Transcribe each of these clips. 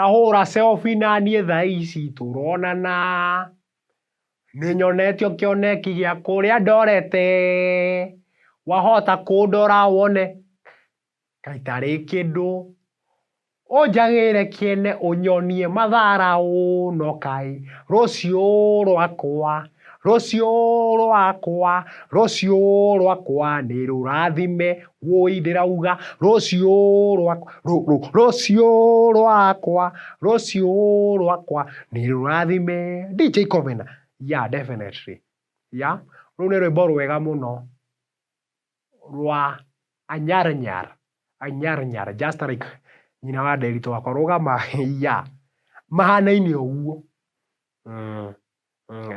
Rahura selfie na niĩ thaa ici tũronana. Nĩnyonetio kĩoneki gĩa kũrĩa ndorete. Wahota kũndora wone. Gaitarĩ kĩndũ. Ũnjagĩre kĩene ũnyonie mathara no kaĩ. Rũciũ rwakwa. Rũciũ rwakwa. Rũciũ rwakwa nĩ rũrathime. Woi ndĩrauga. Rũciũ rwakwa. Rũciũ rwakwa. Rũciũ rwakwa nĩ rũrathime. DJ Kovena. Yeah, definitely. Yeah. Rũu nĩ rwĩmbo rwega mũno. Rwa anyar. Anyar. Just like nyina wa nderitu wakwa rũgama. Yeah. Mahanaine ũguo.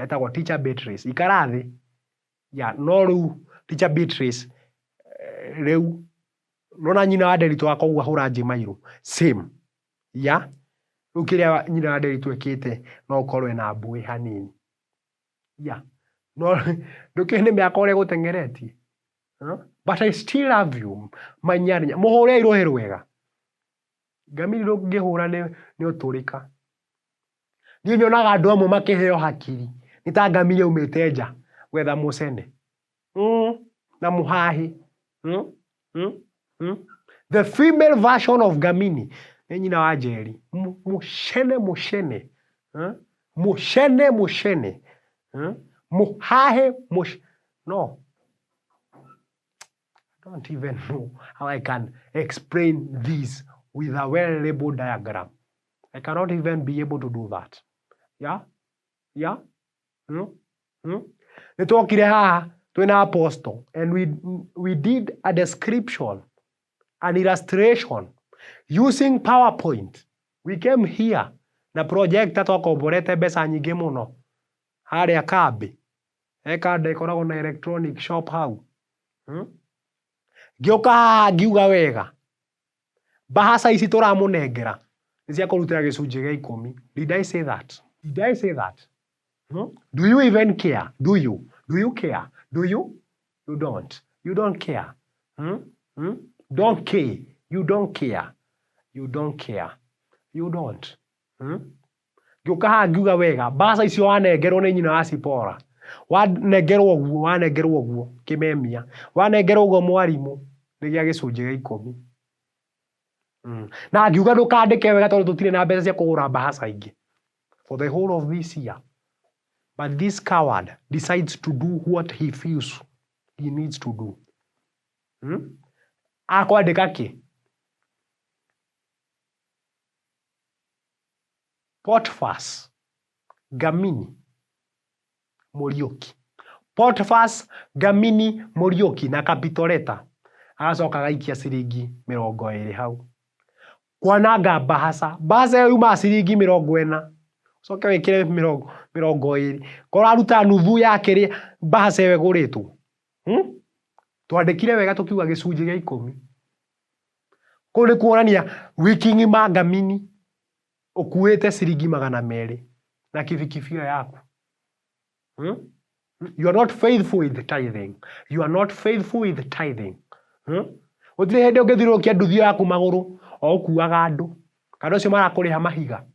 Etagwo teacher Beatrice. Ikara thĩ. Yeah, no rĩu teacher Beatrice rĩu nona nyina wa nderitu wakwa ũguo ahũra Njĩmairũ. Same. Yeah. Rĩu kĩrĩa nyina wa nderitu ĩkĩte no ũkorwo ena mbuĩ hanini. Yeah. No ndũkĩone mĩaka ũrĩa gũteng'eretie. But I still love you. Manyarinya. Mũhũre irohe rwega. Ngamini ndũngĩhũra nĩ ũtũrĩka. Niĩ nyonaga andũ amwe makĩheo hakiri. Nĩ ta Ngamini aumĩte nja gwetha Mushene. Na mũhahi. The female version of Ngamini. Nĩ nyina wa Njeri. Mushene. Mushene. Muhahe. No. I don't even know how I can explain this with a well-labeled diagram. I cannot even be able to do that. Yeah? Yeah? Nitwokire haha twina apostle and we did a description, an illustration using PowerPoint. We came here na project twakomborete mbeca nyingĩ mũno harĩa kambi. Kanda ikoragwo na electronic shop hau. Ngĩoka ngiuga wega. Bahasa ici tũramũnengera nĩ cia kũrutĩra gĩcunjĩ gĩa 10. Did I say that? Did I say that? Do you even care? Do you? Do you care? Do you? You don't. You don't care. Don't care. You don't care. You don't care. You don't. Ngĩoka haha ngiuga wega. Bahasa icio wanengerwo nĩ nyina wa Cipora. Wanengerwo ũguo kĩmemia. Wanengerwo ũguo mwarimũ nĩ gĩa gĩcunjĩ gĩa 10. Na ngiuga ndũkandĩke wega tondũ tũtirĩ na mbeca cia kũgũra bahasa ingĩ for the whole of this year. But this coward decides to do what he feels he needs to do. Akwandĩka kĩ? Potiphas Ngamini Mũriũki. Potiphas Ngamini Mũriũki na capital letter. Agacoka gaikia ciringi 20 hau. Kwananga bahasa. Bahasa yuma ciringi 40. Coke wĩkĩre 20. Koraruta nuthu ya kĩrĩa bahasa ĩyo ĩgũrĩtwo. Twandĩkire wega tũkiuga gĩcunjĩ gĩa 10. Kũu nĩ kuonania wiki ma Ngamini ũkuĩte ciringi 200 na kibikibi yaku. You are not faithful with tithing. You are not faithful with tithing. Ũtirĩ hĩndĩ ũngĩthirũkia nduthio yaku magũrũ o ũkuaga andũ. Kana ũcio marakũrĩha mahiga.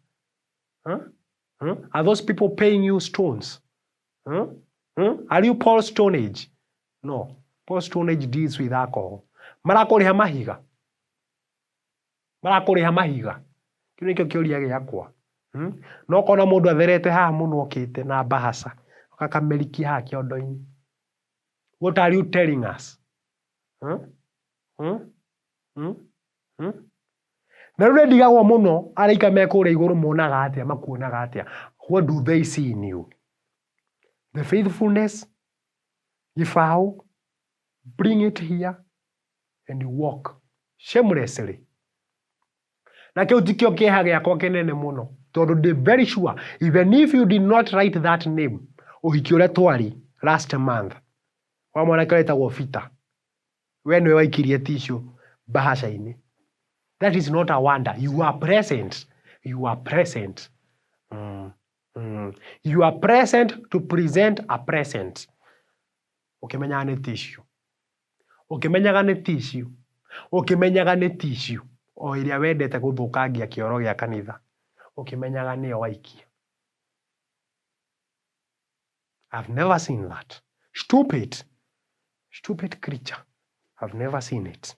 Are those people paying you stones? Are you Paul Stonehenge? No. Paul Stonehenge deals with alcohol. Marakũrĩha mahiga. Marakũrĩha mahiga. Kĩu nĩkĩo kĩũria gĩakwa. No kona mũndũ atherete haha mũno okĩte na bahasa. Akakamerikia haha kĩondo-inĩ. What are you telling us? Na rĩu ndigagwo mũno araika mekũrĩa igũrũ monaga atĩa makuonaga atĩa. What do they see in you? The faithfulness, gĩbaũ, bring it here and you walk shamelessly. Na kĩu tikĩo kĩeha gĩakwa kĩnene mũno. Tondũ ndĩ very sure even if you did not write that name ũhiki ũrĩa twari last month wa mwanake wetagwo Peter, we nĩwe waikirie tissue bahasha-inĩ. That is not a wonder. You are present. You are present. You are present to present a present. Ũkĩmenyaga nĩ tissue. Ũkĩmenyaga nĩ tissue. Ũkĩmenyaga nĩ tissue. O ĩrĩa wendete gũthũkangia kĩoro gĩa kanitha. ukimenyaga niyo waikia. I've never seen that. Stupid creature. I've never seen it.